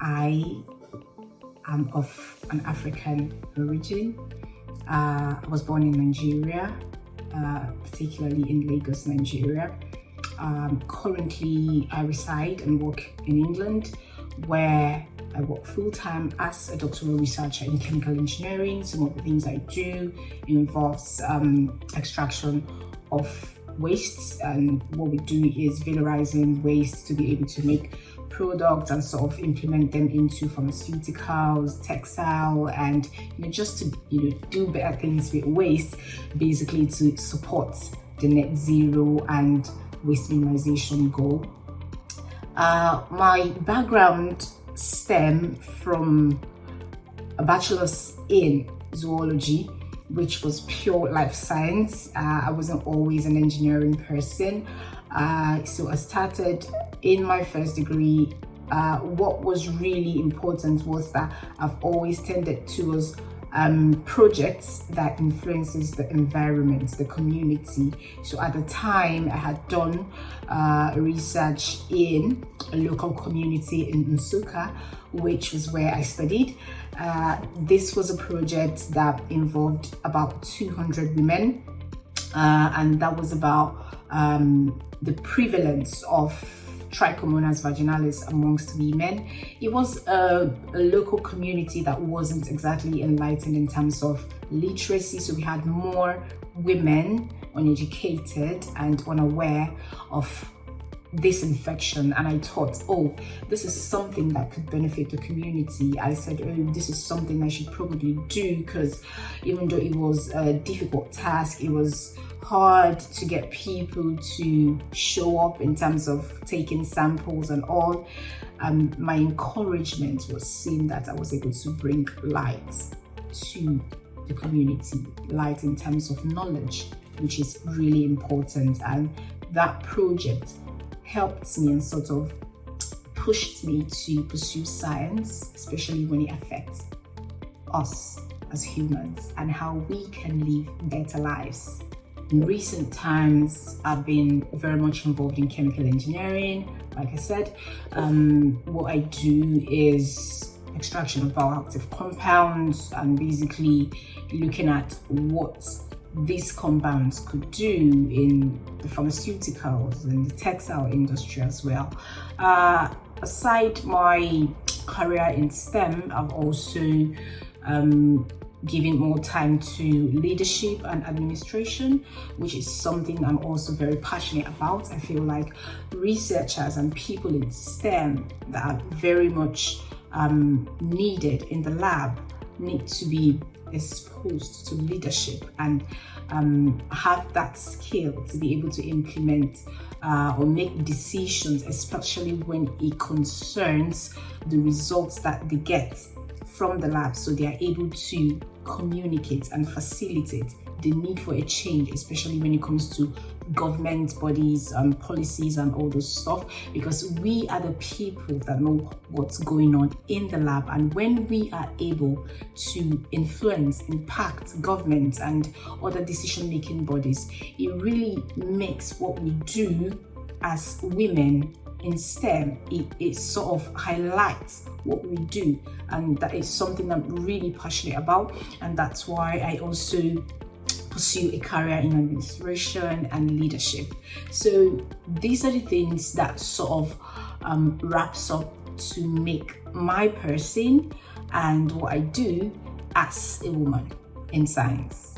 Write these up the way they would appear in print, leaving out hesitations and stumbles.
I am of an African origin. I was born in Nigeria, particularly in Lagos, Nigeria. Currently, I reside and work in England, where I work full-time as a doctoral researcher in chemical engineering. Some of the things I do involves extraction of wastes, and what we do is valorizing waste to be able to make products and sort of implement them into pharmaceuticals, textile, and just to do better things with waste, basically to support the net zero and waste minimization goal. My background stem from a bachelor's in zoology, which was pure life science. I wasn't always an engineering person. So I started in my first degree. What was really important was that I've always tended towards projects that influences the environment, the community. So at the time, I had done research in a local community in Nsukka, which was where I studied. This was a project that involved about 200 women, and that was about the prevalence of Trichomonas vaginalis amongst women. It was a local community that wasn't exactly enlightened in terms of literacy, so we had more women uneducated and unaware of this infection, and I thought, oh, this is something that could benefit the community. I said, oh, this is something I should probably do, because even though it was a difficult task, it was hard to get people to show up in terms of taking samples and all. My encouragement was seeing that I was able to bring light to the community, light in terms of knowledge, which is really important. And that project helped me and sort of pushed me to pursue science, especially when it affects us as humans and how we can live better lives. In recent times, I've been very much involved in chemical engineering. Like I said, what I do is extraction of bioactive compounds and basically looking at what these compounds could do in the pharmaceuticals and the textile industry as well. Aside my career in STEM, I've also giving more time to leadership and administration, which is something I'm also very passionate about. I feel like researchers and people in STEM that are very much needed in the lab need to be exposed to leadership and have that skill to be able to implement or make decisions, especially when it concerns the results that they get from the lab, so they are able to communicate and facilitate the need for a change, especially when it comes to government bodies and policies and all those stuff, because we are the people that know what's going on in the lab. And when we are able to influence, impact government and other decision-making bodies, it really makes what we do as women in STEM, it sort of highlights what we do, and that is something I'm really passionate about, and that's why I also pursue a career in administration and leadership. So these are the things that sort of wraps up to make my person and what I do as a woman in science.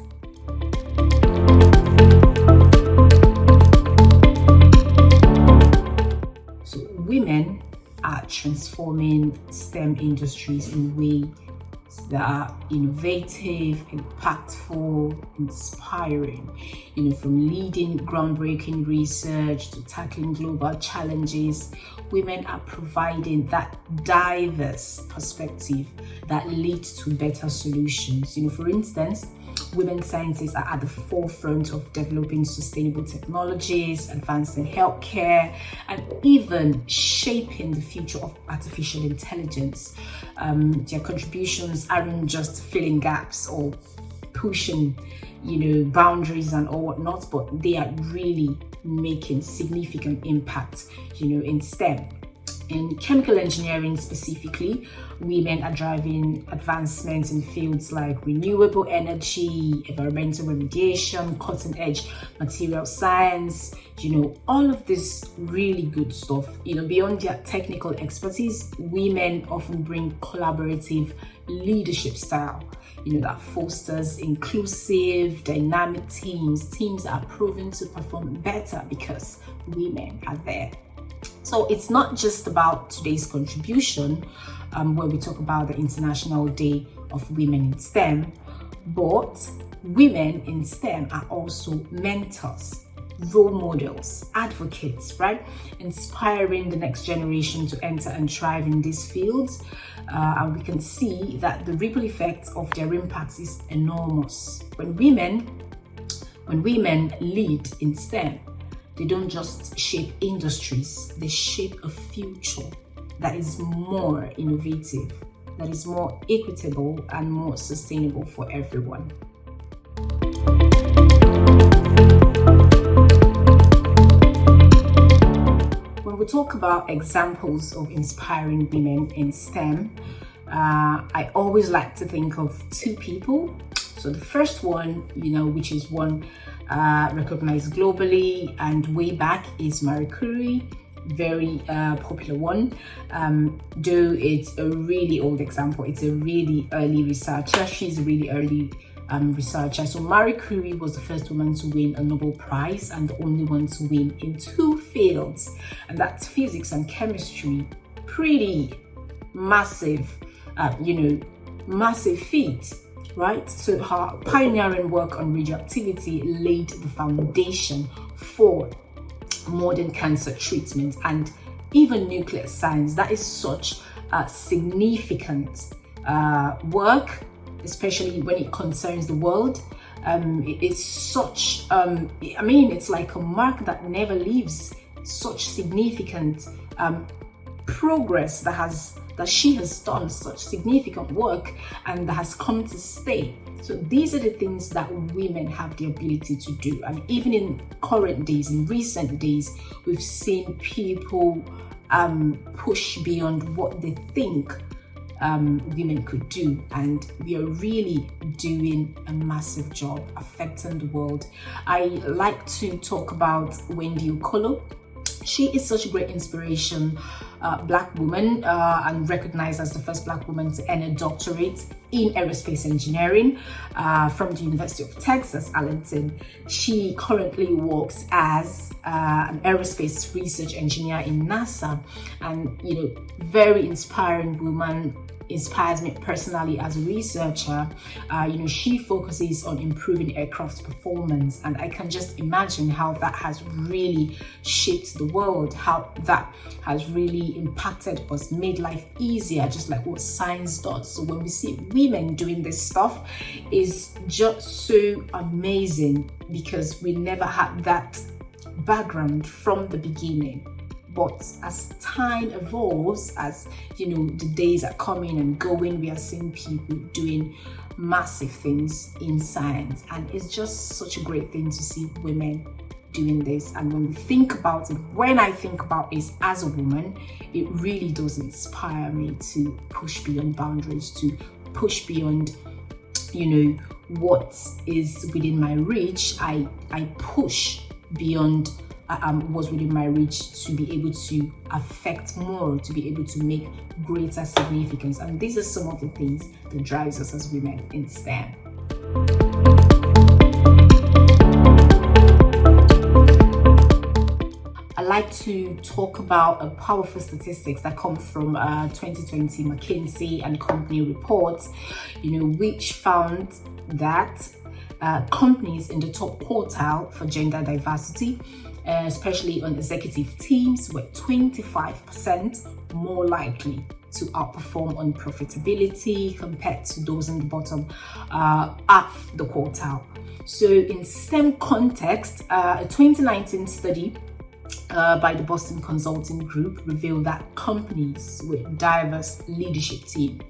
Women are transforming STEM industries in ways that are innovative, impactful, inspiring. From leading groundbreaking research to tackling global challenges, women are providing that diverse perspective that leads to better solutions. For instance, women scientists are at the forefront of developing sustainable technologies, advancing healthcare, and even shaping the future of artificial intelligence. Their contributions aren't just filling gaps or pushing, boundaries and all whatnot, but they are really making significant impact, in STEM. In chemical engineering specifically, women are driving advancements in fields like renewable energy, environmental remediation, cutting-edge material science, all of this really good stuff. Beyond their technical expertise, women often bring collaborative leadership style, that fosters inclusive, dynamic teams that are proven to perform better because women are there. So it's not just about today's contribution, where we talk about the International Day of Women in STEM, but women in STEM are also mentors, role models, advocates, right? Inspiring the next generation to enter and thrive in these fields. And we can see that the ripple effect of their impact is enormous. When women lead in STEM, they don't just shape industries, they shape a future that is more innovative, that is more equitable and more sustainable for everyone. When we talk about examples of inspiring women in STEM, I always like to think of two people. So the first one, which is one recognized globally and way back, is Marie Curie. Very popular one, though it's a really old example. It's a really early researcher. She's a really early researcher. So Marie Curie was the first woman to win a Nobel Prize and the only one to win in two fields, and that's physics and chemistry. Pretty massive, massive feat, right? So her pioneering work on radioactivity laid the foundation for modern cancer treatment and even nuclear science. That is such a significant work, especially when it concerns the world. It's such, it's like a mark that never leaves. Such significant progress that she has done, such significant work, and that has come to stay. So these are the things that women have the ability to do. And even in current days, in recent days, we've seen people push beyond what they think women could do, and we are really doing a massive job affecting the world. I like to talk about Wendy Okolo. She is such a great inspiration, Black woman, and recognized as the first Black woman to earn a doctorate in aerospace engineering from the University of Texas, Arlington. She currently works as an aerospace research engineer in NASA, and very inspiring woman. Inspires me personally as a researcher. She focuses on improving aircraft performance, and I can just imagine how that has really shaped the world, how that has really impacted us, made life easier, just like what science does. So when we see women doing this stuff, is just so amazing, because we never had that background from the beginning. But as time evolves, as the days are coming and going, we are seeing people doing massive things in science, and it's just such a great thing to see women doing this. And when we think about it, when I think about it as a woman, it really does inspire me to push beyond boundaries, to push beyond what is within my reach. I push beyond was within my reach to be able to affect more, to be able to make greater significance. And these are some of the things that drives us as women in STEM. I like to talk about a powerful statistics that come from 2020 McKinsey and Company reports, which found that companies in the top quartile for gender diversity, especially on executive teams, were 25% more likely to outperform on profitability compared to those in the bottom half the quartile. So in STEM context, a 2019 study by the Boston Consulting Group revealed that companies with diverse leadership team,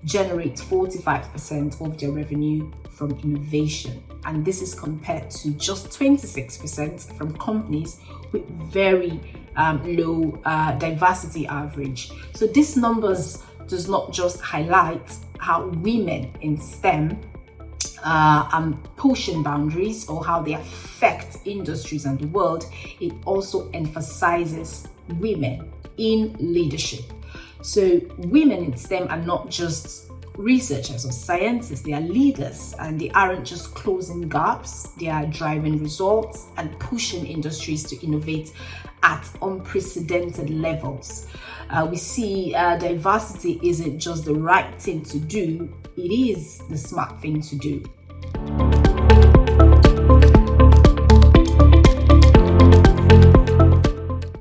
generate 45% of their revenue from innovation. And this is compared to just 26% from companies with very low diversity average. So these numbers does not just highlight how women in STEM pushing boundaries or how they affect industries and the world. It also emphasizes women in leadership. So women in STEM are not just researchers or scientists, they are leaders, and they aren't just closing gaps, they are driving results and pushing industries to innovate at unprecedented levels. We see diversity isn't just the right thing to do, it is the smart thing to do.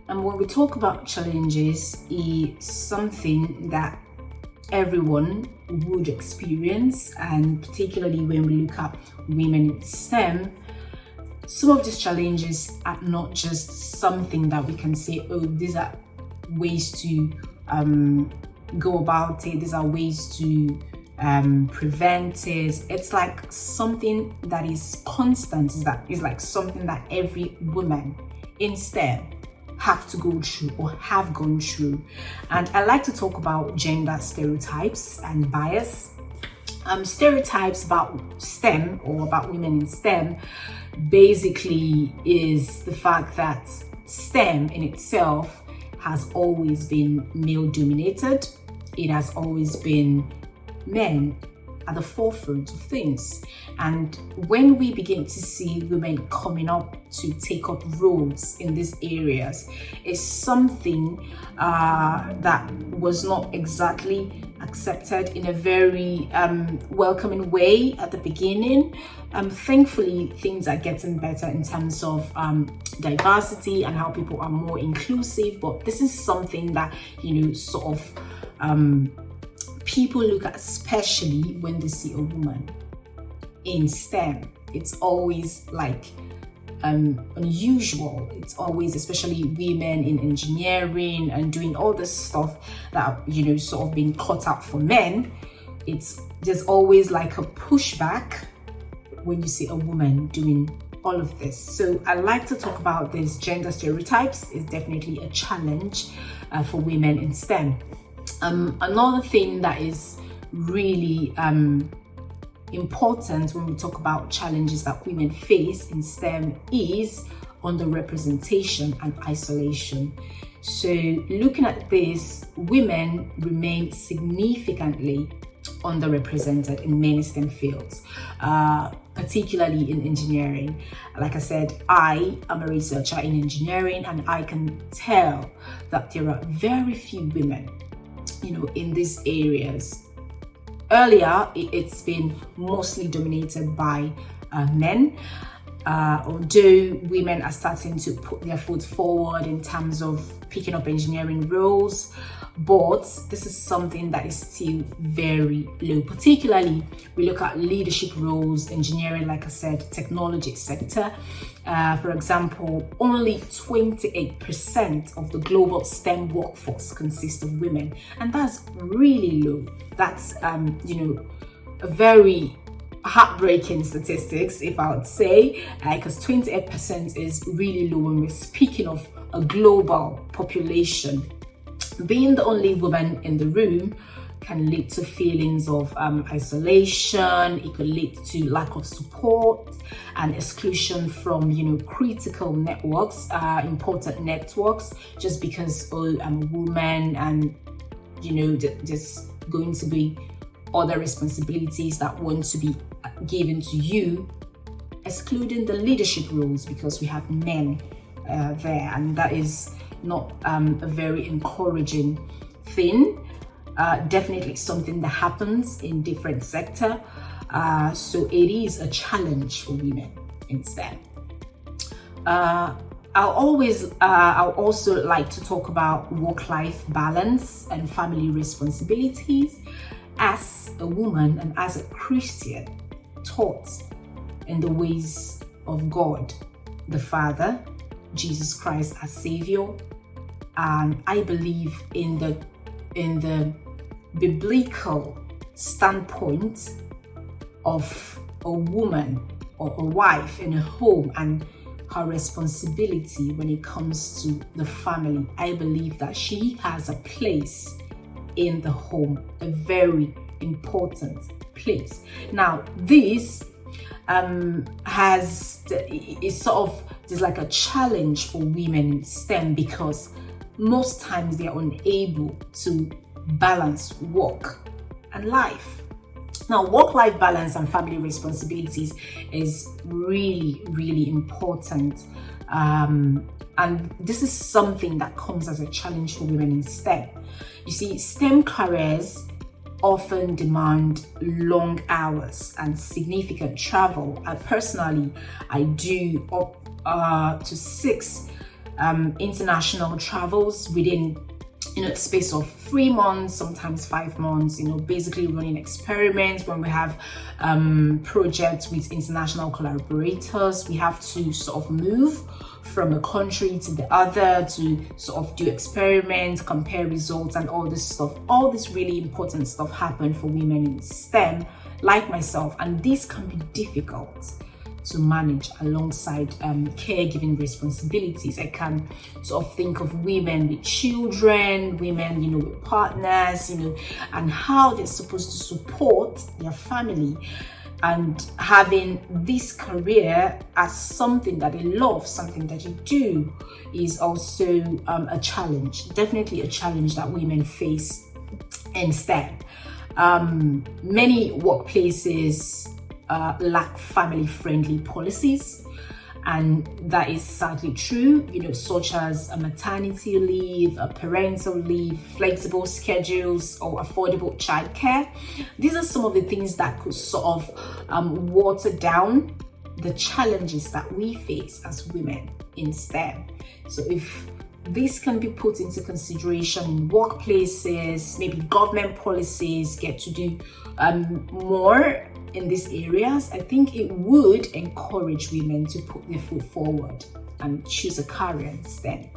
And when we talk about challenges, it's something that everyone would experience, and particularly when we look at women in STEM, some of these challenges are not just something that we can say, oh, these are ways to go about it, these are ways to prevent it. It's like something that is constant, that is like something that every woman in STEM have to go through or have gone through. And I like to talk about gender stereotypes and bias. Stereotypes about STEM or about women in STEM basically is the fact that STEM in itself has always been male dominated. It has always been men at the forefront of things. And when we begin to see women coming up to take up roles in these areas, it's something that was not exactly accepted in a very welcoming way at the beginning. Thankfully, things are getting better in terms of diversity and how people are more inclusive, but this is something that, sort of people look at, especially when they see a woman in STEM. It's always like unusual. It's always, especially women in engineering and doing all this stuff that sort of being cut out for men. There's always like a pushback when you see a woman doing all of this. So I like to talk about these gender stereotypes. Is definitely a challenge for women in STEM. Another thing that is really important when we talk about challenges that women face in STEM is underrepresentation and isolation. So looking at this, women remain significantly underrepresented in many STEM fields, particularly in engineering. Like I said, I am a researcher in engineering, and I can tell that there are very few women in these areas. Earlier, it's been mostly dominated by men, although women are starting to put their foot forward in terms of picking up engineering roles, but this is something that is still very low. Particularly, we look at leadership roles, engineering, like I said, technology sector. For example, only 28% of the global STEM workforce consists of women, and that's really low. That's a very heartbreaking statistics, if I would say, because 28% is really low when we're speaking of a global population. Being the only woman in the room can lead to feelings of isolation. It could lead to lack of support and exclusion from critical networks, important networks, just because I'm a woman, and there's going to be other responsibilities that want to be given to you, excluding the leadership roles because we have men there, and that is not a very encouraging thing. Definitely something that happens in different sector, so it is a challenge for women in STEM. I'll also like to talk about work-life balance and family responsibilities. As a woman and as a Christian, taught in the ways of God the Father, Jesus Christ as Savior, and I believe in the biblical standpoint of a woman or a wife in a home and her responsibility when it comes to the family, I believe that she has a place in the home, a very important place. Now, this there's like a challenge for women in STEM, because most times they are unable to balance work and life. Now, work-life balance and family responsibilities is really, really important. And this is something that comes as a challenge for women in STEM. You see, STEM careers often demand long hours and significant travel. And personally, I do up to 6 international travels within space of 3 months, sometimes 5 months, basically running experiments. When we have projects with international collaborators, we have to sort of move from a country to the other to sort of do experiments, compare results, and all this stuff. All this really important stuff happen for women in STEM like myself, and this can be difficult to manage alongside caregiving responsibilities. I can sort of think of women with children, women, with partners, and how they're supposed to support their family. And having this career as something that they love, something that you do, is also a challenge, definitely a challenge that women face in STEM. Many workplaces lack family-friendly policies, and that is sadly true, such as a maternity leave, a parental leave, flexible schedules, or affordable childcare. These are some of the things that could sort of water down the challenges that we face as women in STEM. So if this can be put into consideration in workplaces, maybe government policies get to do more in these areas, I think it would encourage women to put their foot forward and choose a career in STEM.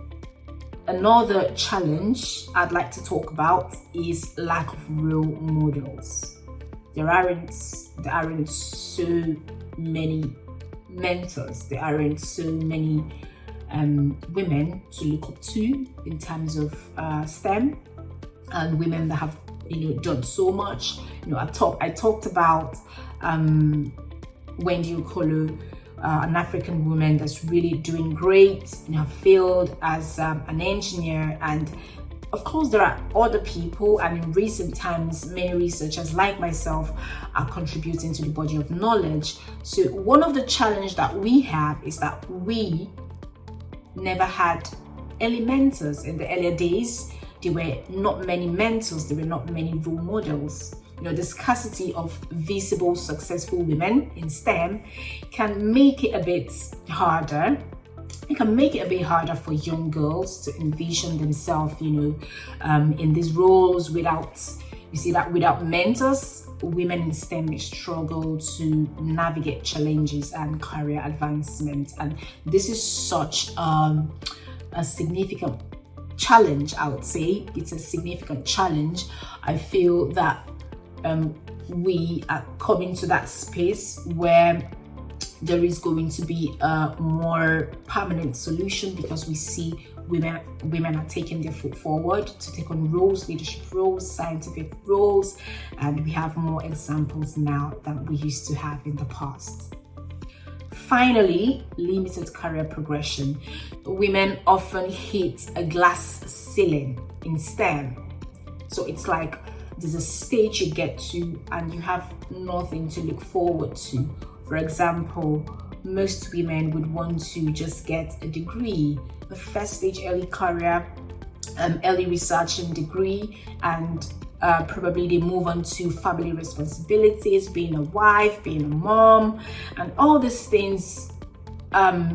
Another challenge I'd like to talk about is lack of role models. There aren't so many mentors. There aren't so many women to look up to in terms of STEM, and women that have done so much. I talked about Wendy Okolo, an African woman that's really doing great in her field as an engineer. And of course, there are other people, and in recent times, many researchers like myself are contributing to the body of knowledge. So one of the challenges that we have is that we never had early mentors. In the earlier days, there were not many mentors, there were not many role models. The scarcity of visible, successful women in STEM can make it a bit harder. It can make it a bit harder for young girls to envision themselves, in these roles without mentors. Women in STEM may struggle to navigate challenges and career advancement. And this is such a significant challenge, I would say. It's a significant challenge. I feel that we are coming to that space where there is going to be a more permanent solution, because we see women are taking their foot forward to take on roles, leadership roles, scientific roles, and we have more examples now than we used to have in the past. Finally, limited career progression. Women often hit a glass ceiling in STEM. So it's like there's a stage you get to and you have nothing to look forward to. For example, most women would want to just get a degree, a first stage early career, early research and degree, and probably they move on to family responsibilities, being a wife, being a mom, and all these things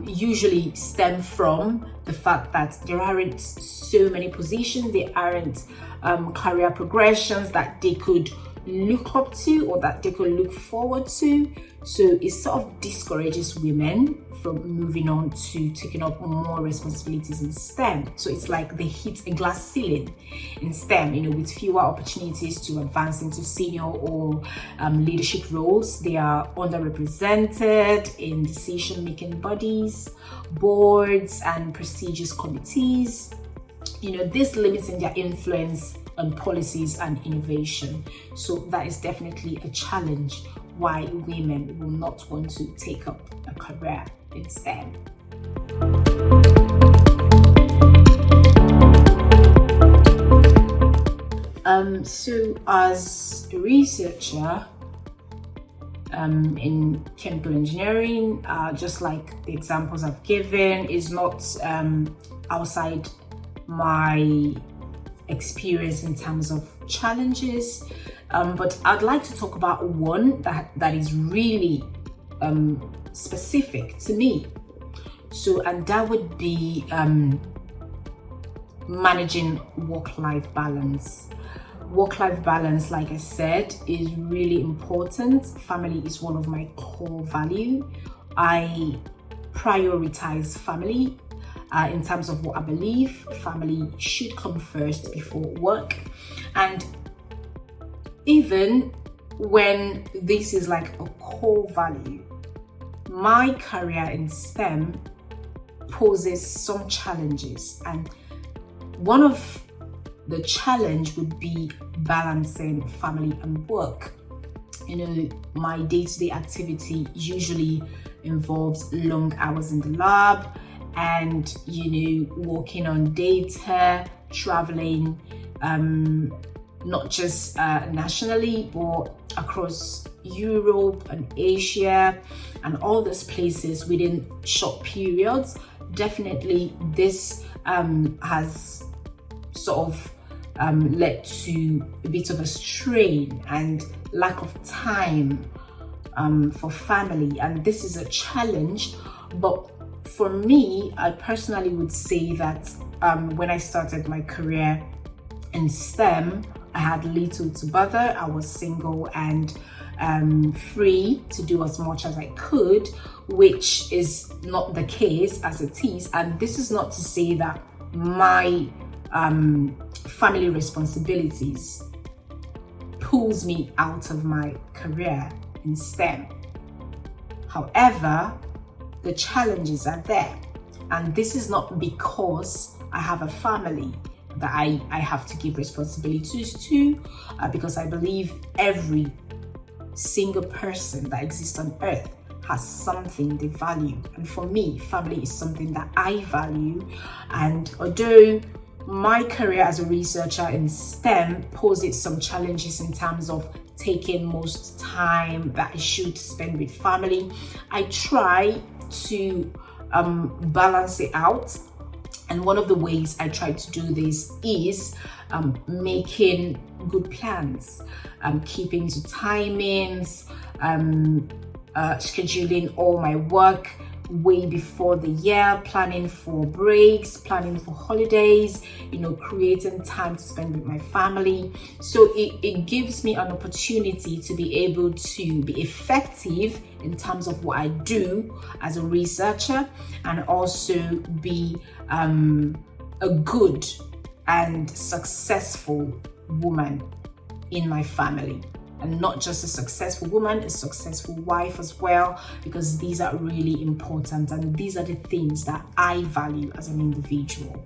usually stem from the fact that there aren't so many positions, there aren't career progressions that they could look up to or that they could look forward to. So it sort of discourages women from moving on to taking up more responsibilities in STEM. So it's like they hit a glass ceiling in STEM, with fewer opportunities to advance into senior or leadership roles. They are underrepresented in decision-making bodies, boards, and prestigious committees. This limits their influence on policies and innovation. So that is definitely a challenge why women will not want to take up a career in STEM. So as a researcher in chemical engineering, just like the examples I've given, is not outside my experience in terms of challenges, but I'd like to talk about one that is really specific to me. So, and that would be managing work-life balance. Work-life balance, like I said, is really important. Family is one of my core values. I prioritize family in terms of what I believe. Family should come first before work. And even when this is like a core value, my career in STEM poses some challenges, and one of the challenge would be balancing family and work. My day-to-day activity usually involves long hours in the lab and working on data, traveling, not just nationally but across Europe and Asia and all those places within short periods. Definitely this has sort of led to a bit of a strain and lack of time for family, and this is a challenge. But for me, I personally would say that when I started my career in STEM, I had little to bother. I was single and free to do as much as I could, which is not the case as it is. And this is not to say that my family responsibilities pulls me out of my career in STEM. However, the challenges are there, and this is not because I have a family that I have to give responsibilities to, because I believe every single person that exists on earth has something they value, and for me, family is something that I value. And although my career as a researcher in STEM poses some challenges in terms of taking most time that I should spend with family, I try to balance it out. And one of the ways I try to do this is making good plans, keeping to timings, scheduling all my work way before the year, planning for breaks, planning for holidays, creating time to spend with my family. So it gives me an opportunity to be able to be effective in terms of what I do as a researcher, and also be a good and successful woman in my family. And not just a successful woman, a successful wife as well, because these are really important, and these are the things that I value as an individual.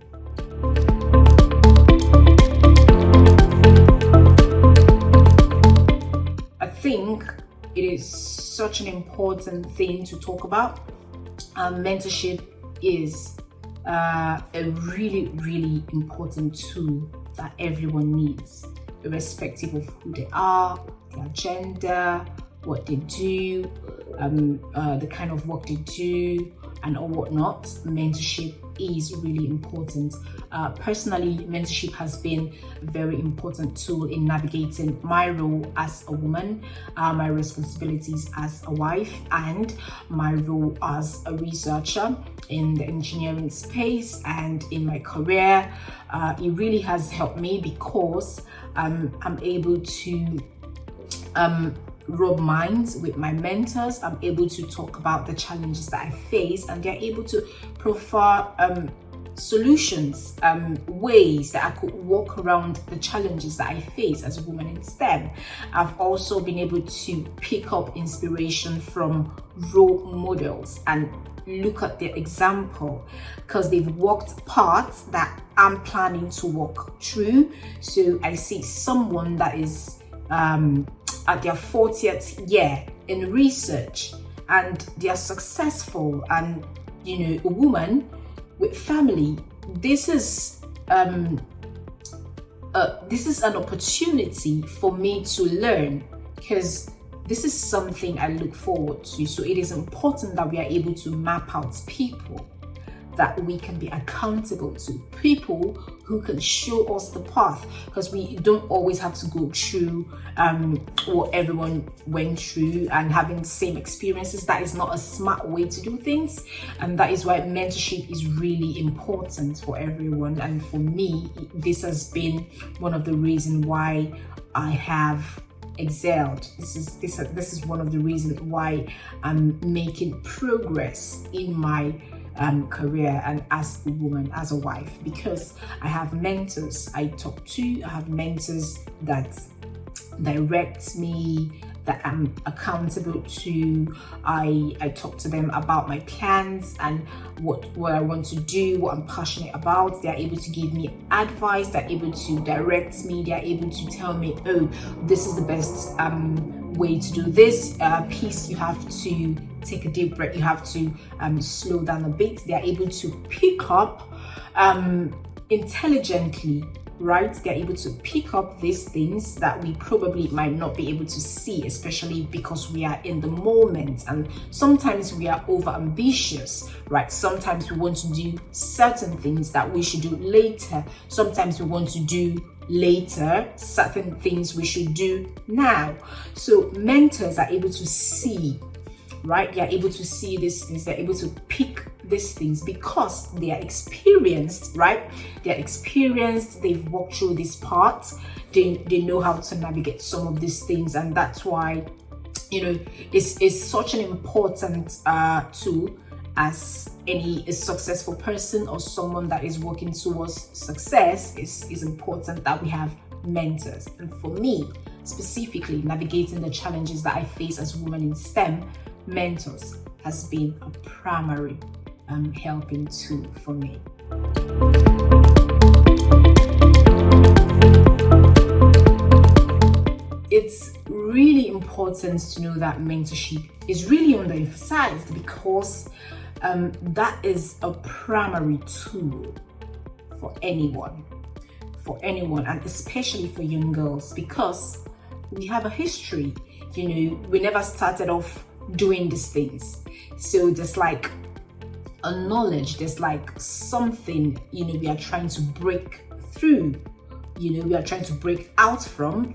I think it is such an important thing to talk about. Mentorship is a really, really important tool that everyone needs, irrespective of who they are, their gender, what they do, the kind of work they do, and or whatnot. Mentorship is really important. Personally, mentorship has been a very important tool in navigating my role as a woman, my responsibilities as a wife, and my role as a researcher in the engineering space and in my career. It really has helped me because I'm able to rub minds with my mentors. I'm able to talk about the challenges that I face, and they're able to provide solutions, ways that I could walk around the challenges that I face as a woman in STEM. I've also been able to pick up inspiration from role models and look at their example, because they've walked paths that I'm planning to walk through. So I see someone that is at their 40th year in research, and they are successful, and a woman with family. This is an opportunity for me to learn, because this is something I look forward to. So it is important that we are able to map out people that we can be accountable to, people who can show us the path, because we don't always have to go through what everyone went through and having the same experiences. That is not a smart way to do things, and that is why mentorship is really important for everyone. And for me, this has been one of the reasons why I have excelled. This is one of the reasons why I'm making progress in my career and as a woman, as a wife, because I have mentors I talk to. I have mentors that direct me, that I'm accountable to. I talk to them about my plans and what I want to do, what I'm passionate about. They're able to give me advice, they're able to direct me, they're able to tell me, oh, this is the best way to do this piece. You have to take a deep breath, you have to slow down a bit. They're able to pick up intelligently, right? They're able to pick up these things that we probably might not be able to see, especially because we are in the moment, and sometimes we are over ambitious, right? Sometimes we want to do certain things that we should do later. Sometimes we want to do later certain things we should do now. So mentors are able to see, right? They're able to see these things, they're able to pick these things because they are experienced, right? They're experienced, they've walked through this part, they know how to navigate some of these things. And that's why it's such an important tool as a successful person or someone that is working towards success. Is important that we have mentors. And for me specifically, navigating the challenges that I face as a woman in STEM, mentors has been a primary helping tool for me. It's really important to know that mentorship is really underemphasized, because that is a primary tool for anyone, and especially for young girls, because we have a history. We never started off doing these things, so there's like a knowledge, there's like something we are trying to break through, we are trying to break out from,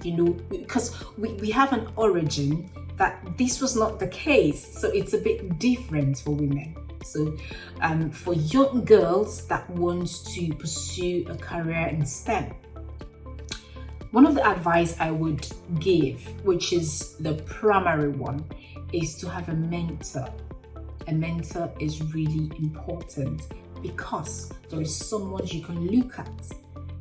because we have an origin that this was not the case, so it's a bit different for women. So for young girls that want to pursue a career in STEM, one of the advice I would give, which is the primary one, is to have a mentor. A mentor is really important because there is someone you can look at,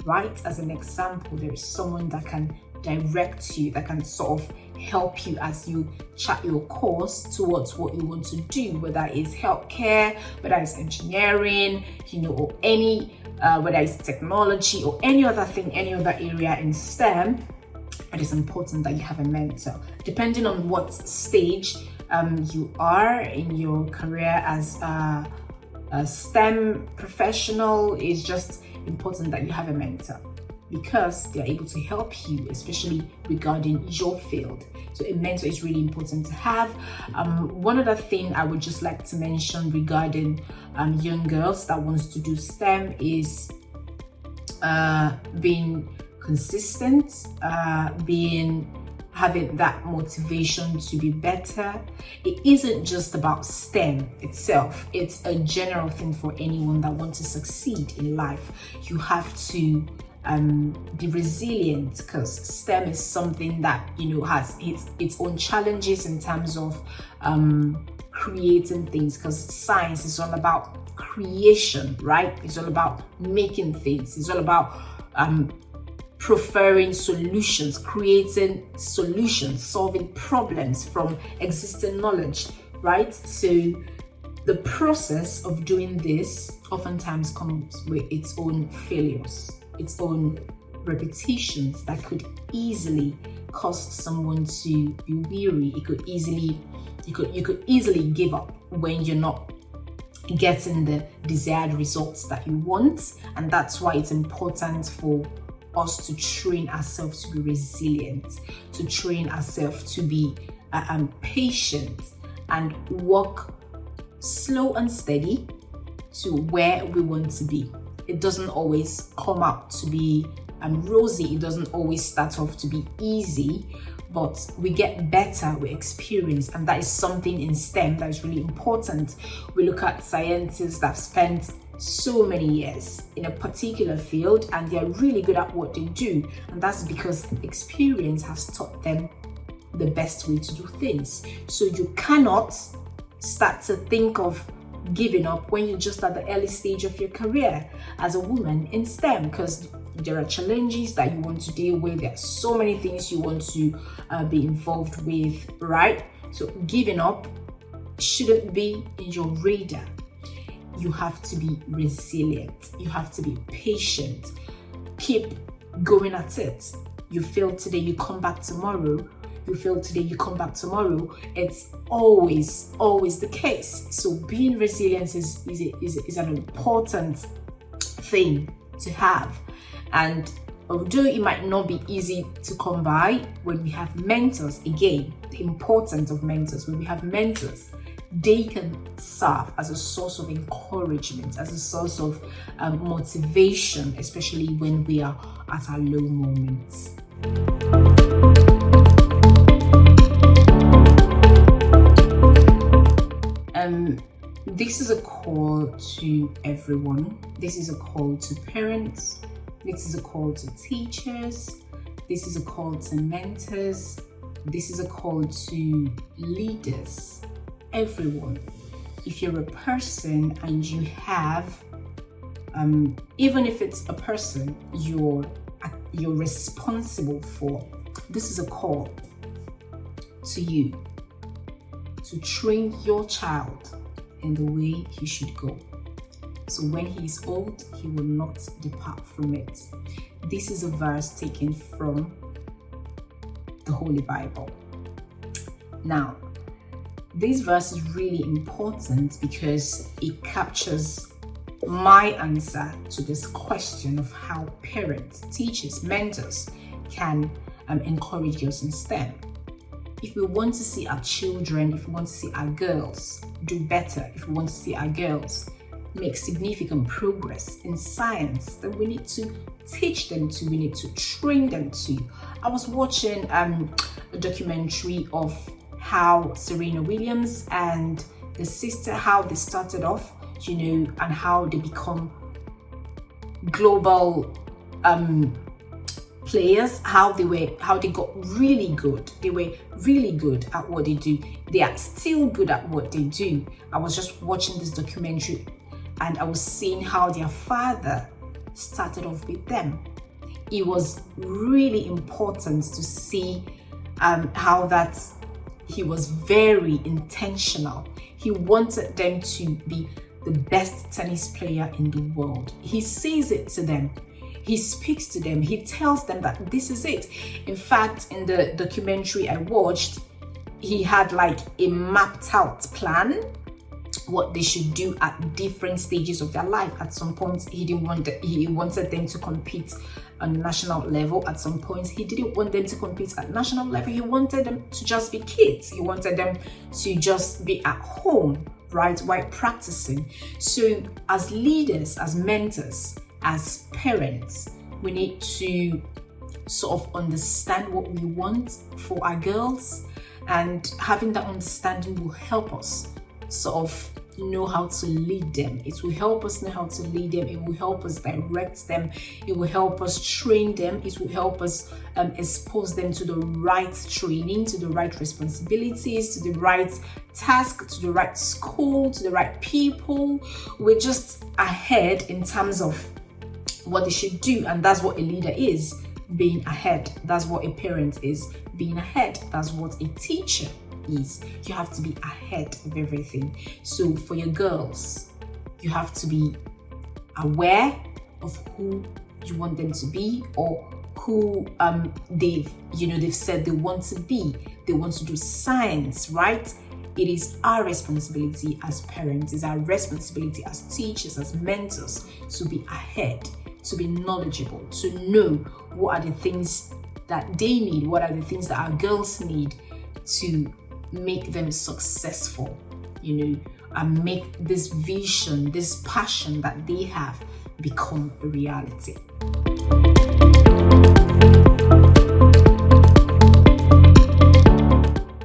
right? As an example, there is someone that can direct you, that can sort of help you as you chart your course towards what you want to do, whether it's healthcare, whether it's engineering, or any whether it's technology or any other thing, any other area in STEM. It is important that you have a mentor, depending on what stage you are in your career as a STEM professional. It's just important that you have a mentor, because they're able to help you, especially regarding your field. So a mentor is really important to have. One other thing I would just like to mention regarding young girls that wants to do STEM is being consistent, having that motivation to be better. It isn't just about STEM itself, it's a general thing for anyone that wants to succeed in life. You have to be resilient, because STEM is something that has its own challenges in terms of creating things, because science is all about creation, right? It's all about making things. It's all about preferring solutions, creating solutions, solving problems from existing knowledge, right? So the process of doing this oftentimes comes with its own failures, its own repetitions that could easily cause someone to be weary. You could easily give up when you're not getting the desired results that you want. And that's why it's important for us to train ourselves to be resilient, to train ourselves to be patient and work slow and steady to where we want to be. It doesn't always come out to be rosy. It doesn't always start off to be easy, but we get better with experience, and that is something in STEM that is really important. We look at scientists that have spent so many years in a particular field and they're really good at what they do, and that's because experience has taught them the best way to do things. So you cannot start to think of giving up when you're just at the early stage of your career as a woman in STEM, because there are challenges that you want to deal with. There are so many things you want to be involved with, right? So giving up shouldn't be in your radar. You have to be resilient. You have to be patient. Keep going at it. You fail today, you come back tomorrow. You fail today, you come back tomorrow. It's always the case. So being resilient is an important thing to have. And although it might not be easy to come by, when we have mentors, again, the importance of mentors, when we have mentors, they can serve as a source of encouragement, as a source of motivation, especially when we are at our low moments. This is a call to everyone. This is a call to parents. This is a call to teachers. This is a call to mentors. This is a call to leaders. Everyone. If you're a person and you have, even if it's a person you're responsible for, this is a call to you to train your child in the way he should go. So when he is old, he will not depart from it. This is a verse taken from the Holy Bible. Now, this verse is really important because it captures my answer to this question of how parents, teachers, mentors can encourage girls in STEM. If we want to see our children, if we want to see our girls do better, if we want to see our girls make significant progress in science, then we need to teach them to, we need to train them to. I was watching a documentary of how Serena Williams and the sister, how they started off, and how they become global players, how they got really good. They were really good at what they do. They are still good at what they do. I was just watching this documentary and I was seeing how their father started off with them. It was really important to see how that he was very intentional. He wanted them to be the best tennis player in the world. He says it to them. He speaks to them. He tells them that this is it. In fact, in the documentary I watched, he had like a mapped out plan what they should do at different stages of their life. At some point, he wanted them to compete on national level. At some point, he didn't want them to compete at national level. He wanted them to just be kids. He wanted them to just be at home, right, while practicing. So as leaders, as mentors, as parents, we need to sort of understand what we want for our girls, and having that understanding will help us sort of know how to lead them. It will help us know how to lead them. It will help us direct them. It will help us train them. It will help us expose them to the right training, to the right responsibilities, to the right task, to the right school, to the right people. We're just ahead in terms of what they should do, and that's what a leader is, being ahead. That's what a parent is, being ahead. That's what a teacher is. You have to be ahead of everything. So for your girls, you have to be aware of who you want them to be, or who they've said they want to be. They want to do science, right? It is our responsibility as parents, it's our responsibility as teachers, as mentors, to be ahead, to be knowledgeable, to know what are the things that they need, what are the things that our girls need to make them successful, and make this vision, this passion that they have become a reality.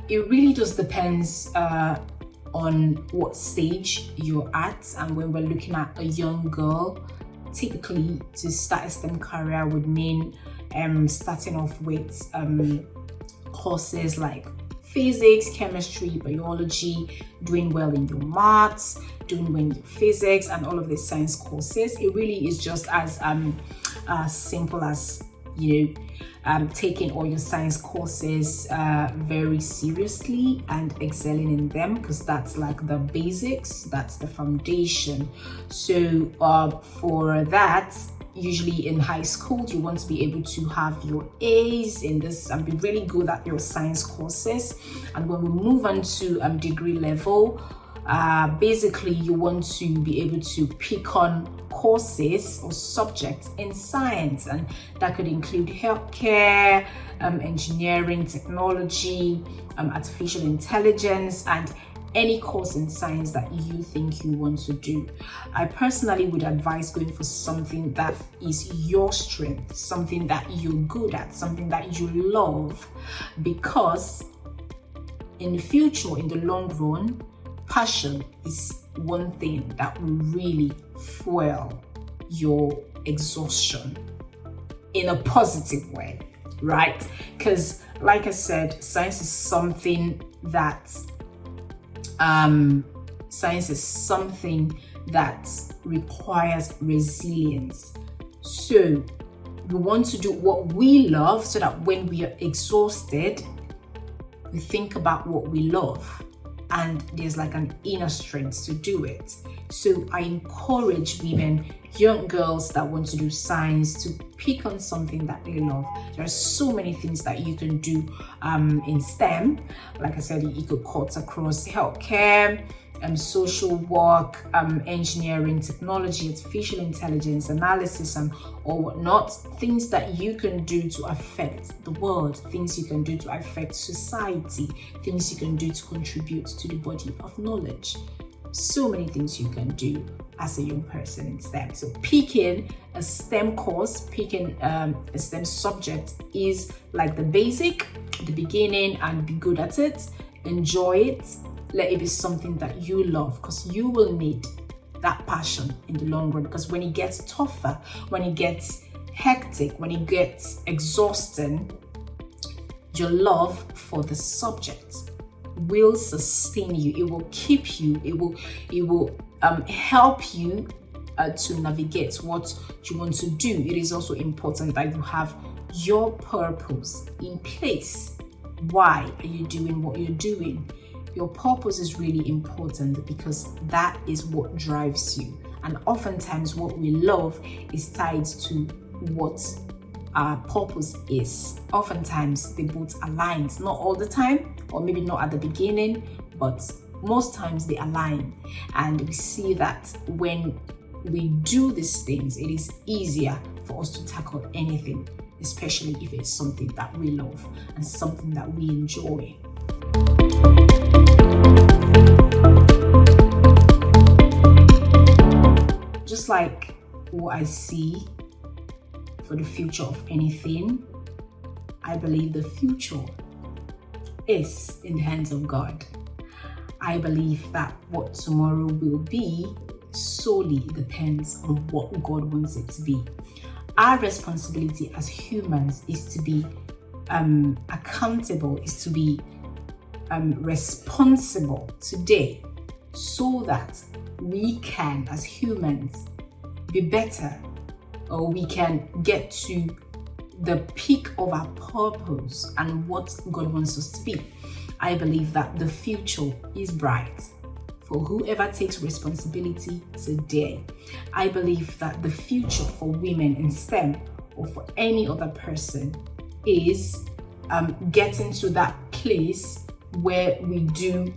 It really just depends on what stage you're at. And when we're looking at a young girl, typically to start a STEM career would mean starting off with courses like physics, chemistry, biology, doing well in your maths, doing well in your physics, and all of the science courses. It really is just as simple as taking all your science courses very seriously and excelling in them, because that's like the basics, that's the foundation. So for that, usually in high school, you want to be able to have your A's in this and be really good at your science courses. And when we move on to degree level, basically you want to be able to pick on courses or subjects in science, and that could include healthcare, engineering, technology, artificial intelligence, and any course in science that you think you want to do. I personally would advise going for something that is your strength, something that you're good at, something that you love, because in the future, in the long run, passion is one thing that will really fuel your exhaustion in a positive way, right? Because like I said, science is something that requires resilience. So we want to do what we love so that when we are exhausted, we think about what we love, and there's like an inner strength to do it. So I encourage women, young girls that want to do science, to pick on something that they love. There are so many things that you can do in STEM. Like I said, you could cut across healthcare, social work, engineering, technology, artificial intelligence, analysis, and or whatnot. Things that you can do to affect the world, things you can do to affect society, things you can do to contribute to the body of knowledge. So many things you can do as a young person in STEM. So picking a STEM course, picking a STEM subject is like the basic, the beginning, and be good at it. Enjoy it. Let it be something that you love, because you will need that passion in the long run. Because when it gets tougher, when it gets hectic, when it gets exhausting, your love for the subject will sustain you. It will keep you. It will help you to navigate what you want to do. It is also important that you have your purpose in place. Why are you doing what you're doing? Your purpose is really important, because that is what drives you. And oftentimes what we love is tied to what our purpose is. Oftentimes they both align, not all the time, or maybe not at the beginning, but most times they align. And we see that when we do these things, it is easier for us to tackle anything, especially if it's something that we love and something that we enjoy. Just like what I see for the future of anything, I believe the future is in the hands of God. I believe that what tomorrow will be solely depends on what God wants it to be. Our responsibility as humans is to be accountable, is to be responsible today, so that we can, as humans, be better, or we can get to the peak of our purpose and what God wants us to be. I believe that the future is bright for whoever takes responsibility today. I believe that the future for women in STEM, or for any other person, is getting to that place where we do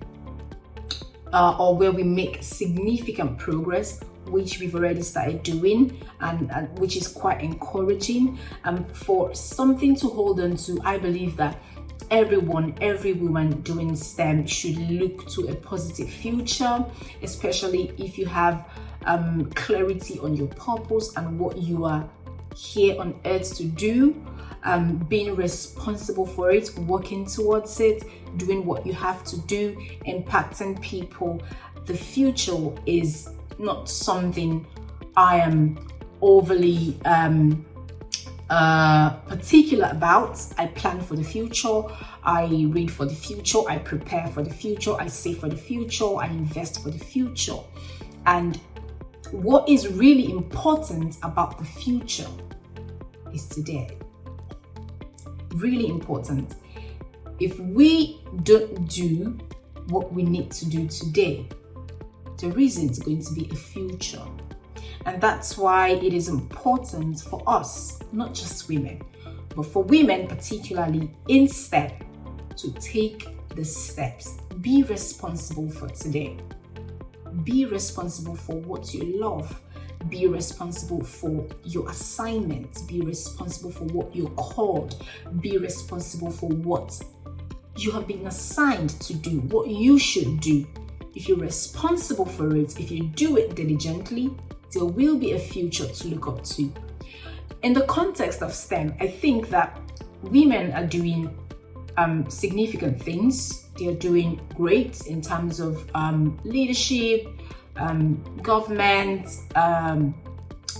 or where we make significant progress, which we've already started doing, and which is quite encouraging. For something to hold on to, I believe that every woman doing STEM should look to a positive future, especially if you have clarity on your purpose and what you are here on earth to do, being responsible for it, working towards it, doing what you have to do, impacting people. The future is not something I am overly particular about. I plan for the future, I read for the future, I prepare for the future, I save for the future, I invest for the future. And what is really important about the future is today. Really important. If we don't do what we need to do today, there isn't going to be a future. And that's why it is important for us, not just women, but for women particularly in STEM, to take the steps. Be responsible for today. Be responsible for what you love. Be responsible for your assignment. Be responsible for what you're called. Be responsible for what you have been assigned to do, what you should do. If you're responsible for it, if you do it diligently, there will be a future to look up to. In the context of STEM, I think that women are doing significant things. They're doing great in terms of leadership, government,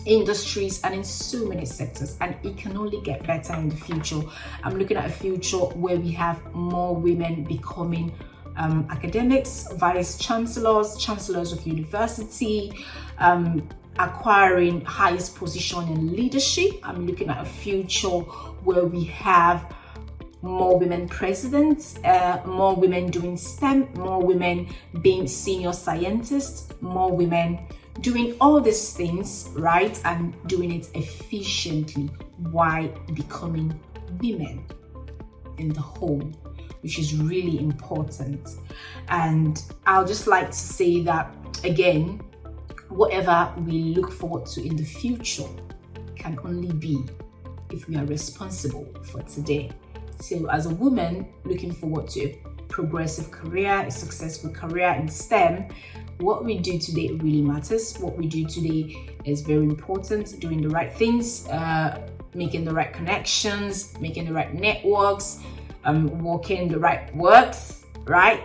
industries, and in so many sectors, and it can only get better in the future. I'm looking at a future where we have more women becoming academics, vice chancellors, chancellors of university, acquiring highest position in leadership. I'm looking at a future where we have more women presidents, more women doing STEM, more women being senior scientists, more women doing all these things, right, and doing it efficiently while becoming women in the home, which is really important. And I'll just like to say that, again, whatever we look forward to in the future can only be if we are responsible for today. So as a woman looking forward to a progressive career, a successful career in STEM, what we do today really matters. What we do today is very important. Doing the right things, making the right connections, making the right networks, working the right works, right?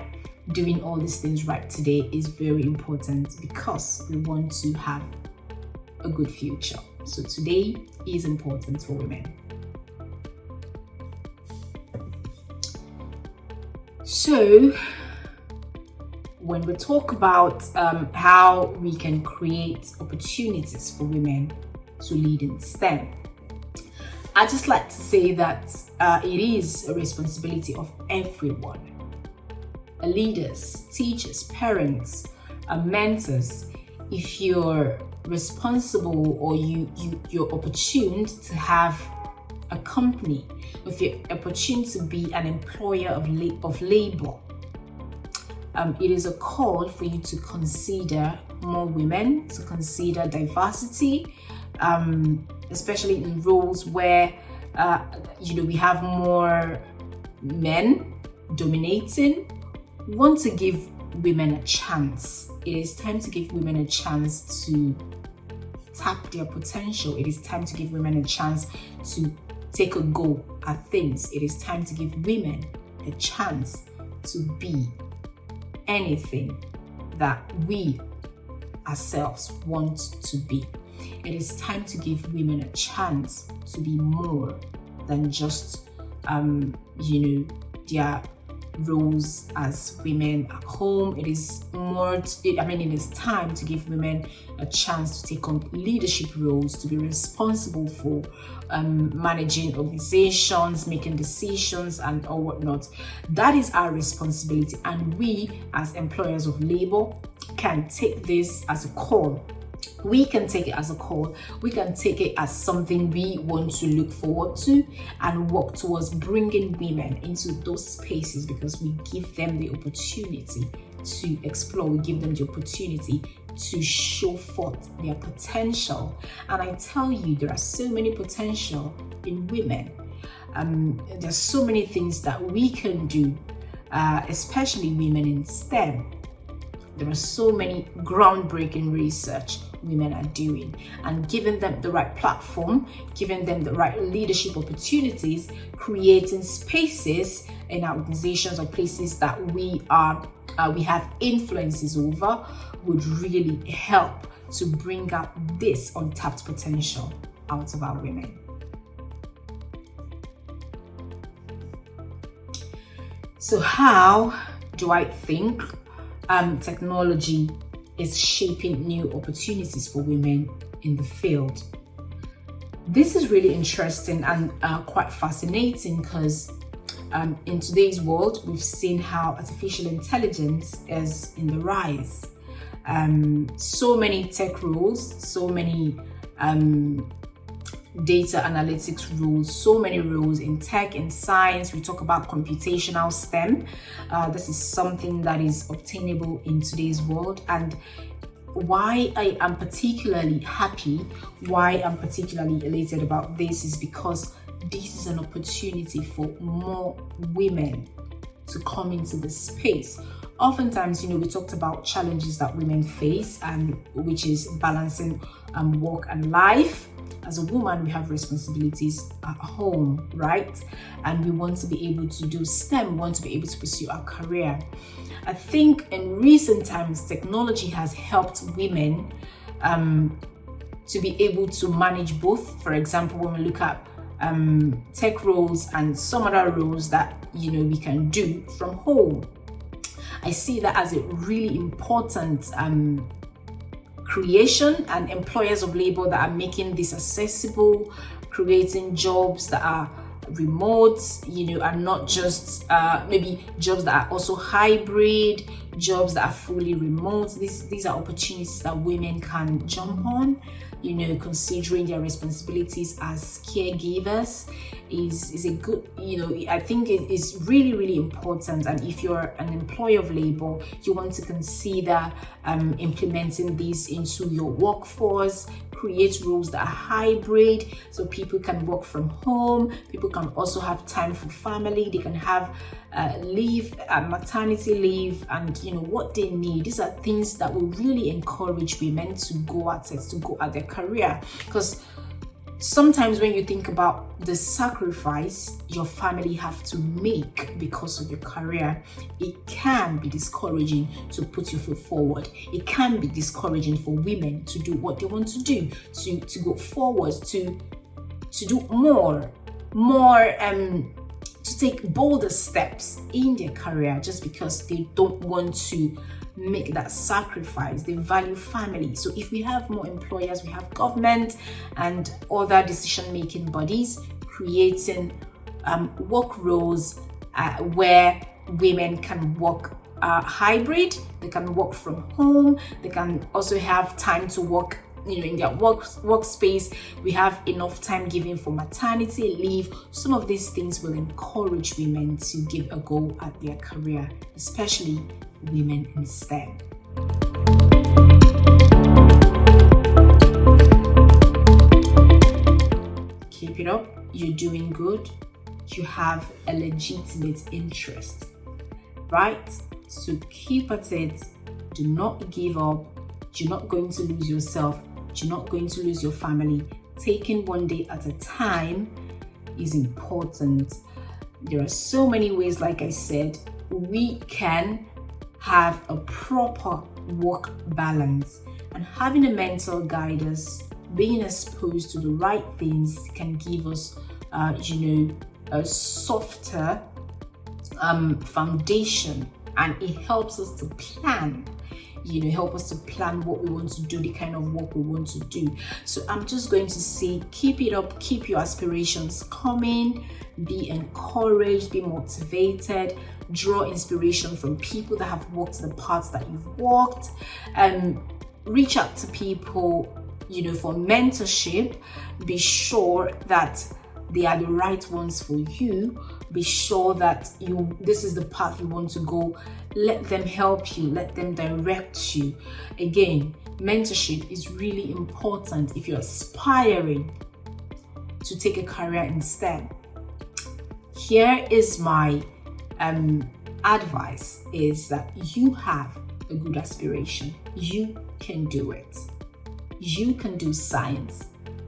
Doing all these things right today is very important because we want to have a good future. So today is important for women. So when we talk about how we can create opportunities for women to lead in STEM, I just like to say that it is a responsibility of everyone. Leaders, teachers, parents, mentors. If you're responsible or you're opportune to have a company, if you're opportune to be an employer of labor, it is a call for you to consider more women, to consider diversity, especially in roles where we have more men dominating. We want to give women a chance. It is time to give women a chance to tap their potential. It is time to give women a chance to take a go at things. It is time to give women a chance to be anything that we ourselves want to be. It is time to give women a chance to be more than just, their roles as women at home. It is it is time to give women a chance to take on leadership roles, to be responsible for managing organizations, making decisions, and or whatnot. That is our responsibility, and we as employers of labor can take this as a call. We can take it as a call. We can take it as something we want to look forward to and work towards bringing women into those spaces, because we give them the opportunity to explore. We give them the opportunity to show forth their potential. And I tell you, there are so many potential in women. There's so many things that we can do, especially women in STEM. There are so many groundbreaking research women are doing, and giving them the right platform, giving them the right leadership opportunities, creating spaces in our organizations or places that we have influences over would really help to bring out this untapped potential out of our women. So how do I think technology is shaping new opportunities for women in the field? This is really interesting and quite fascinating, because in today's world, we've seen how artificial intelligence is in the rise. So many tech roles, so many data analytics roles, so many roles in tech and science. We talk about computational STEM. This is something that is obtainable in today's world. And why I am particularly happy, why I'm particularly elated about this, is because this is an opportunity for more women to come into the space. Oftentimes, we talked about challenges that women face, and which is balancing work and life. As a woman, we have responsibilities at home, right? And we want to be able to do STEM, we want to be able to pursue our career. I think in recent times, technology has helped women to be able to manage both. For example, when we look at tech roles and some other roles that we can do from home, I see that as a really important creation, and employers of labor that are making this accessible, creating jobs that are remote, and not just maybe jobs that are also hybrid, jobs that are fully remote. These are opportunities that women can jump on, considering their responsibilities as caregivers is a good, I think it is really, really important. And if you're an employer of labor, you want to consider implementing this into your workforce. Create roles that are hybrid, so people can work from home, people can also have time for family, they can have leave, maternity leave, and what they need. These are things that will really encourage women to go at it, to go at their career. Because sometimes when you think about the sacrifice your family have to make because of your career, it can be discouraging to put your foot forward. It can be discouraging for women to do what they want to do, to go forward, to do more, to take bolder steps in their career, just because they don't want to make that sacrifice. They value family. So if we have more employers, we have government and other decision-making bodies creating work roles where women can work hybrid, they can work from home, they can also have time to work in their workspace. We have enough time given for maternity leave. Some of these things will encourage women to give a go at their career, especially women in STEM. Keep it up. You're doing good. You have a legitimate interest, right? So keep at it. Do not give up. You're not going to lose yourself. You're not going to lose your family. Taking one day at a time is important. There are so many ways, like I said, we can have a proper work balance. And having a mentor guide us, being exposed to the right things can give us, a softer foundation, and it helps us to plan. Help us to plan what we want to do, the kind of work we want to do. So I'm just going to say, keep it up, keep your aspirations coming, be encouraged, be motivated, draw inspiration from people that have walked the paths that you've walked, and reach out to people, for mentorship. Be sure that they are the right ones for you. Be sure that this is the path you want to go. Let them help you, let them direct you. Again, mentorship is really important if you're aspiring to take a career in STEM. Here is my advice, is that you have a good aspiration. You can do it. You can do science.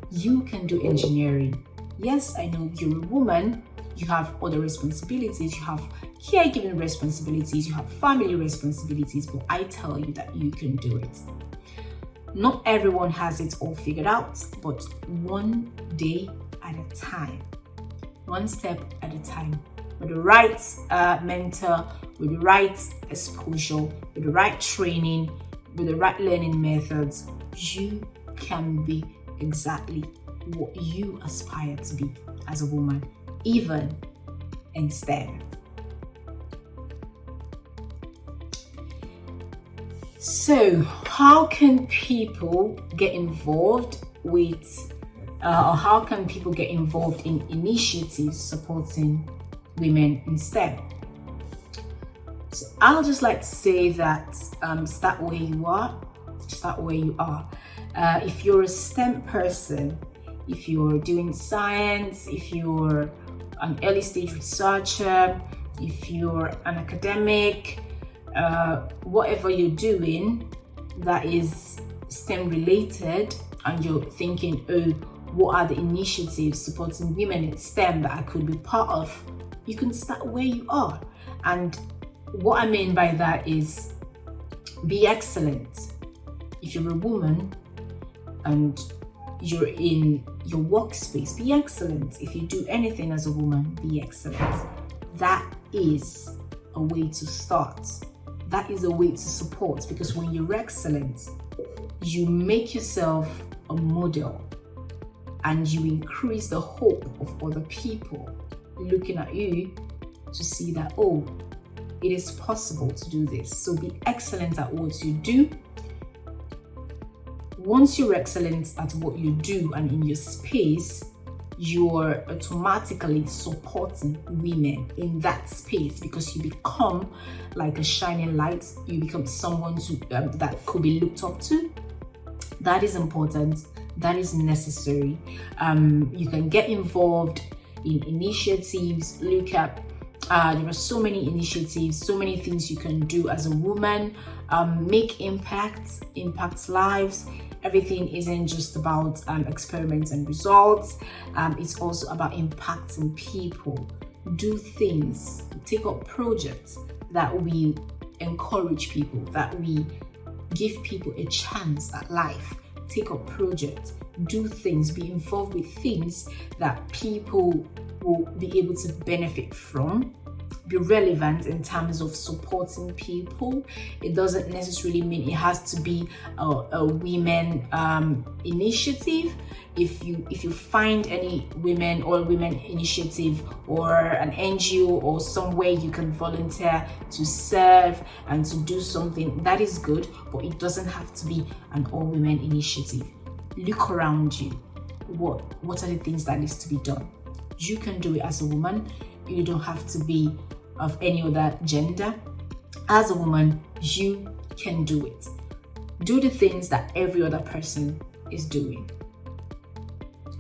You can do engineering. Yes, I know you're a woman, you have other responsibilities, you have caregiving responsibilities, you have family responsibilities, but I tell you that you can do it. Not everyone has it all figured out, but one day at a time, one step at a time, with the right mentor, with the right exposure, with the right training, with the right learning methods, you can be exactly what you aspire to be as a woman, even in STEM. So, how can people get involved with, or how can people get involved in initiatives supporting women in STEM? So, I'll just like to say that start where you are. Start where you are. If you're a STEM person, if you're doing science, if you're an early stage researcher, if you're an academic, whatever you're doing that is STEM related, and you're thinking, oh, what are the initiatives supporting women in STEM that I could be part of, you can start where you are. And what I mean by that is, be excellent. If you're a woman and you're in your workspace, be excellent. If you do anything as a woman, be excellent. That is a way to start. That is a way to support, because when you're excellent, you make yourself a model and you increase the hope of other people looking at you to see that, oh, it is possible to do this. So be excellent at what you do. Once you're excellent at what you do and in your space, you're automatically supporting women in that space, because you become like a shining light. You become someone that could be looked up to. That is important. That is necessary. You can get involved in initiatives. Look at there are so many initiatives, so many things you can do as a woman. Make impact lives. Everything isn't just about experiments and results. It's also about impacting people. Do things, take up projects that we encourage people, that we give people a chance at life. Take up projects, do things, be involved with things that people will be able to benefit from. Be relevant in terms of supporting people. It doesn't necessarily mean it has to be a women initiative. If you find any women or women initiative or an NGO or somewhere you can volunteer to serve and to do something, that is good, but it doesn't have to be an all-women initiative. Look around you. What are the things that needs to be done? You can do it as a woman. You don't have to be of any other gender. As a woman, you can do it. Do the things that every other person is doing.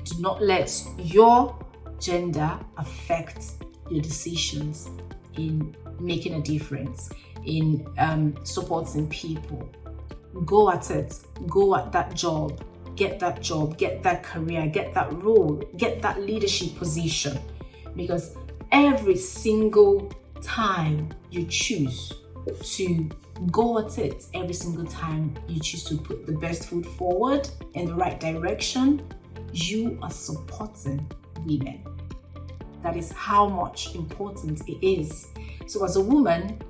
Do not let your gender affect your decisions in making a difference, in supporting people. Go at it. Go at that job. Get that job. Get that career. Get that role. Get that leadership position. Because every single time you choose to go at it every single time you choose to put the best foot forward in the right direction, you are supporting women. That is how much important it is. So as a woman,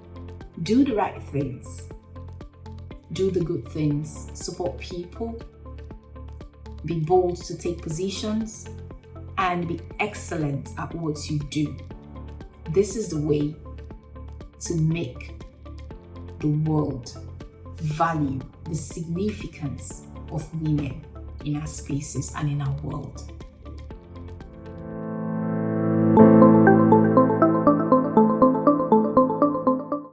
do the right things, do the good things, support people, be bold to take positions, and be excellent at what you do. This is the way to make the world value the significance of women in our spaces and in our world.